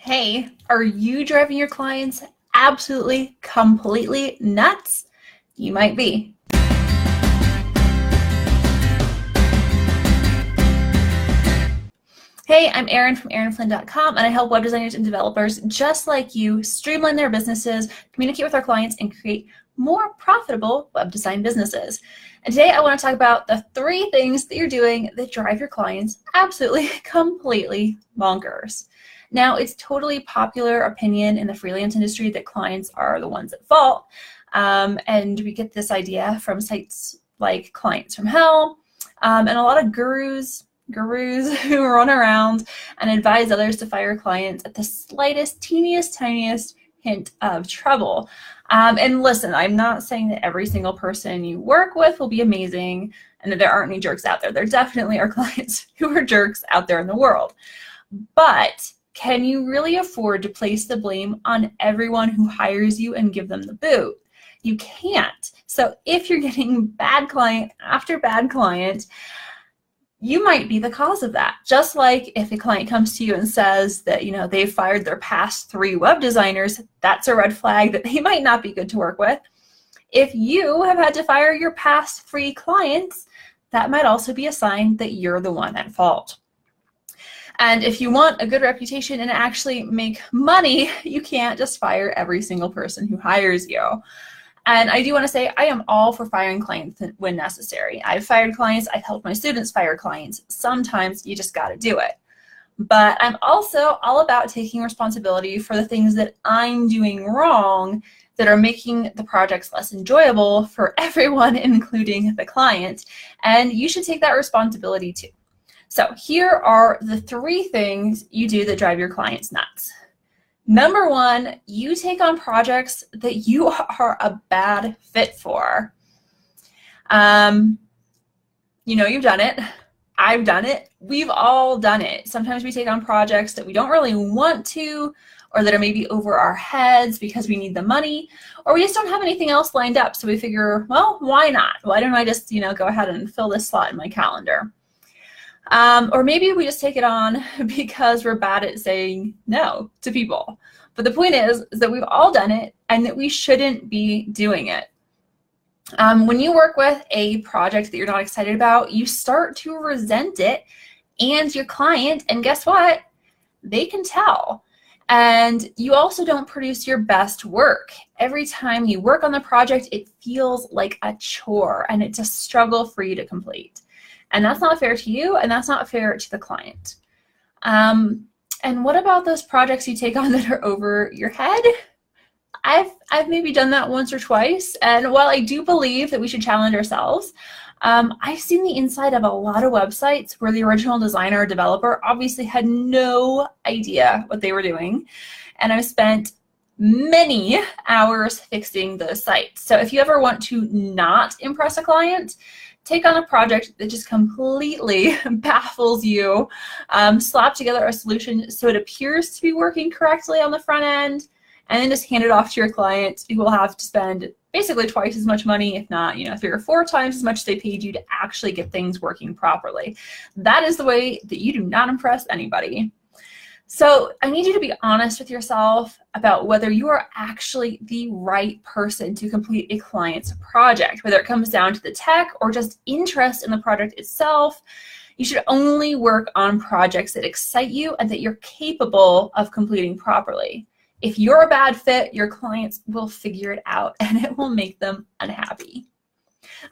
Hey, are you driving your clients absolutely, completely nuts? You might be. Hey, I'm Erin from erinflynn.com, and I help web designers and developers just like you streamline their businesses, communicate with our clients, and create more profitable web design businesses. And today I want to talk about the 3 things that you're doing that drive your clients absolutely, completely bonkers. Now, it's totally popular opinion in the freelance industry that clients are the ones at fault, and we get this idea from sites like Clients from Hell, and a lot of gurus who run around and advise others to fire clients at the slightest, teeniest, tiniest hint of trouble. And listen, I'm not saying that every single person you work with will be amazing and that there aren't any jerks out there. There definitely are clients who are jerks out there in the world. But can you really afford to place the blame on everyone who hires you and give them the boot? You can't. So if you're getting bad client after bad client, you might be the cause of that. Just like if a client comes to you and says that, they've fired their past 3 web designers, that's a red flag that they might not be good to work with. If you have had to fire your past 3 clients, that might also be a sign that you're the one at fault. And if you want a good reputation and actually make money, you can't just fire every single person who hires you. And I do want to say I am all for firing clients when necessary. I've fired clients. I've helped my students fire clients. Sometimes you just got to do it. But I'm also all about taking responsibility for the things that I'm doing wrong that are making the projects less enjoyable for everyone, including the client. And you should take that responsibility too. So here are the 3 things you do that drive your clients nuts. Number 1, you take on projects that you are a bad fit for. You've done it. I've done it. We've all done it. Sometimes we take on projects that we don't really want to, or that are maybe over our heads because we need the money, or we just don't have anything else lined up. So we figure, well, why not? Why don't I just, go ahead and fill this slot in my calendar? Or maybe we just take it on because we're bad at saying no to people. But the point is that we've all done it and that we shouldn't be doing it. When you work with a project that you're not excited about, you start to resent it and your client, and guess what? They can tell. And you also don't produce your best work. Every time you work on the project, it feels like a chore and it's a struggle for you to complete. And that's not fair to you, and that's not fair to the client. And what about those projects you take on that are over your head? I've maybe done that once or twice, and while I do believe that we should challenge ourselves, I've seen the inside of a lot of websites where the original designer or developer obviously had no idea what they were doing, and I've spent many hours fixing those sites. So if you ever want to not impress a client, take on a project that just completely baffles you, slap together a solution so it appears to be working correctly on the front end, and then just hand it off to your client who will have to spend basically twice as much money, if not 3 or 4 times as much as they paid you to actually get things working properly. That is the way that you do not impress anybody. So I need you to be honest with yourself about whether you are actually the right person to complete a client's project, whether it comes down to the tech or just interest in the project itself. You should only work on projects that excite you and that you're capable of completing properly. If you're a bad fit, your clients will figure it out and it will make them unhappy.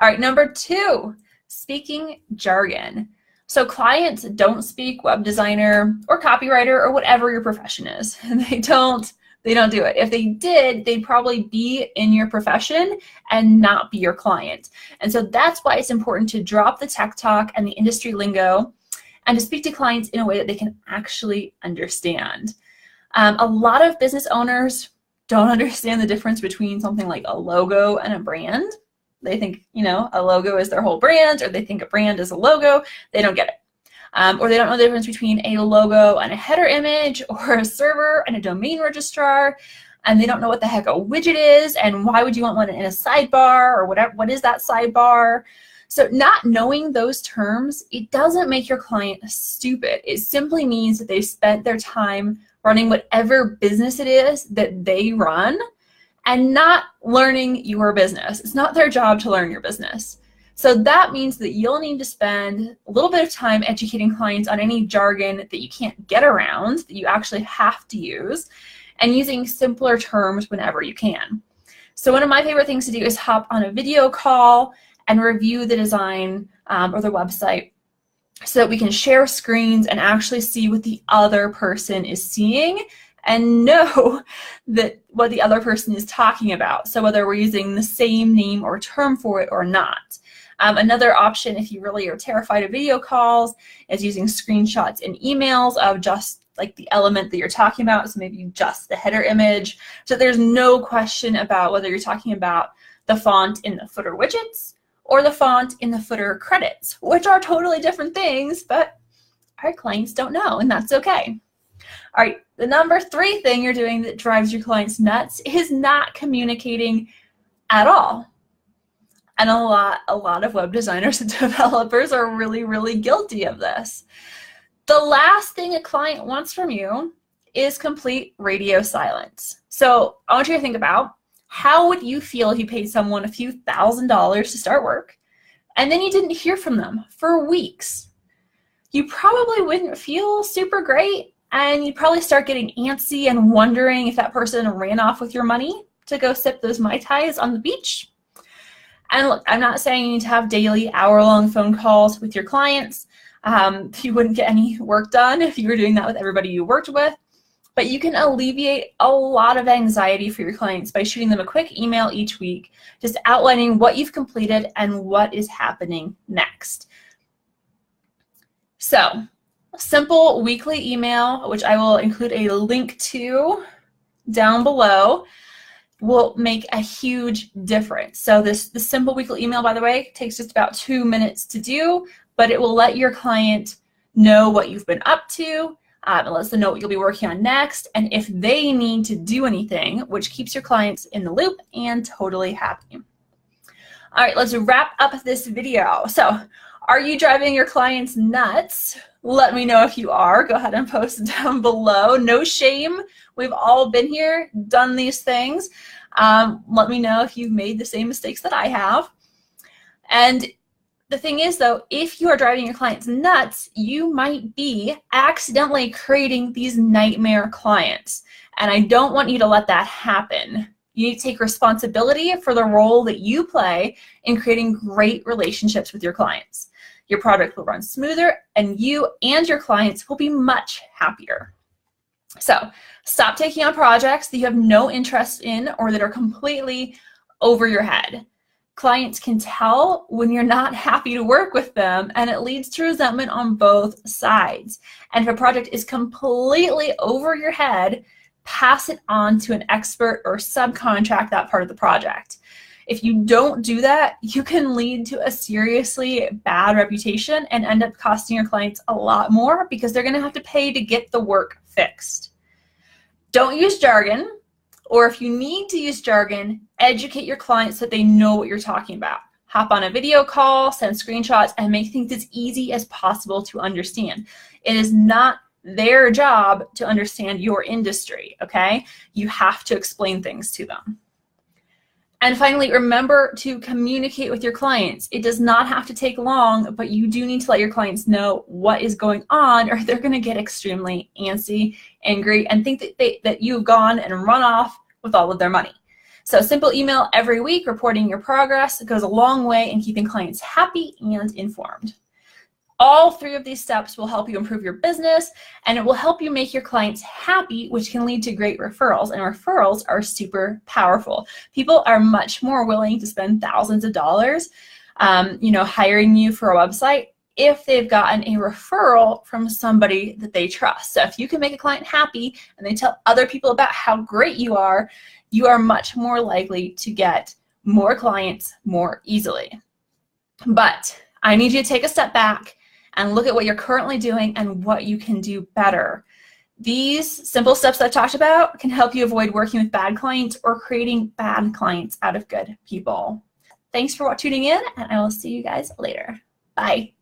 All right, number 2, speaking jargon. So clients don't speak web designer or copywriter or whatever your profession is. They don't do it. If they did, they'd probably be in your profession and not be your client. And so that's why it's important to drop the tech talk and the industry lingo and to speak to clients in a way that they can actually understand. A lot of business owners don't understand the difference between something like a logo and a brand. They think, a logo is their whole brand, or they think a brand is a logo. They don't get it. Or they don't know the difference between a logo and a header image, or a server and a domain registrar. And they don't know what the heck a widget is, and why would you want one in a sidebar, or what is that sidebar? So not knowing those terms, it doesn't make your client stupid. It simply means that they've spent their time running whatever business it is that they run, and not learning your business. It's not their job to learn your business. So that means that you'll need to spend a little bit of time educating clients on any jargon that you can't get around, that you actually have to use, and using simpler terms whenever you can. So one of my favorite things to do is hop on a video call and review the design or the website so that we can share screens and actually see what the other person is seeing and know that what the other person is talking about. So whether we're using the same name or term for it or not. Another option, if you really are terrified of video calls, is using screenshots and emails of just like the element that you're talking about. So maybe just the header image. So there's no question about whether you're talking about the font in the footer widgets or the font in the footer credits, which are totally different things, but our clients don't know, and that's okay. All right, the number 3 thing you're doing that drives your clients nuts is not communicating at all. And a lot of web designers and developers are really, really guilty of this. The last thing a client wants from you is complete radio silence. So I want you to think about, how would you feel if you paid someone a few $1,000s to start work and then you didn't hear from them for weeks? You probably wouldn't feel super great, and you'd probably start getting antsy and wondering if that person ran off with your money to go sip those Mai Tais on the beach. And look, I'm not saying you need to have daily hour-long phone calls with your clients. You wouldn't get any work done if you were doing that with everybody you worked with. But you can alleviate a lot of anxiety for your clients by shooting them a quick email each week, just outlining what you've completed and what is happening next. So, a simple weekly email, which I will include a link to down below, will make a huge difference. So the simple weekly email, by the way, takes just about 2 minutes to do, but it will let your client know what you've been up to. It lets them know what you'll be working on next, and if they need to do anything, which keeps your clients in the loop and totally happy. All right, let's wrap up this video. So, are you driving your clients nuts? Let me know if you are. Go ahead and post down below. No shame. We've all been here, done these things. Let me know if you've made the same mistakes that I have. And the thing is, though, if you are driving your clients nuts, you might be accidentally creating these nightmare clients. And I don't want you to let that happen. You need to take responsibility for the role that you play in creating great relationships with your clients. Your product will run smoother, and you and your clients will be much happier. So stop taking on projects that you have no interest in or that are completely over your head. Clients can tell when you're not happy to work with them, and it leads to resentment on both sides. And if a project is completely over your head, pass it on to an expert or subcontract that part of the project. If you don't do that, you can lead to a seriously bad reputation and end up costing your clients a lot more because they're going to have to pay to get the work fixed. Don't use jargon, or if you need to use jargon, educate your clients so that they know what you're talking about. Hop on a video call, send screenshots, and make things as easy as possible to understand. It is not their job to understand your industry, okay? You have to explain things to them. And finally, remember to communicate with your clients. It does not have to take long, but you do need to let your clients know what is going on, or they're going to get extremely antsy, angry, and think that you've gone and run off with all of their money. So simple email every week reporting your progress goes a long way in keeping clients happy and informed. All 3 of these steps will help you improve your business, and it will help you make your clients happy, which can lead to great referrals. And referrals are super powerful. People are much more willing to spend thousands of dollars, hiring you for a website if they've gotten a referral from somebody that they trust. So if you can make a client happy and they tell other people about how great you are much more likely to get more clients more easily. But I need you to take a step back and look at what you're currently doing and what you can do better. These simple steps that I've talked about can help you avoid working with bad clients or creating bad clients out of good people. Thanks for tuning in, and I will see you guys later. Bye.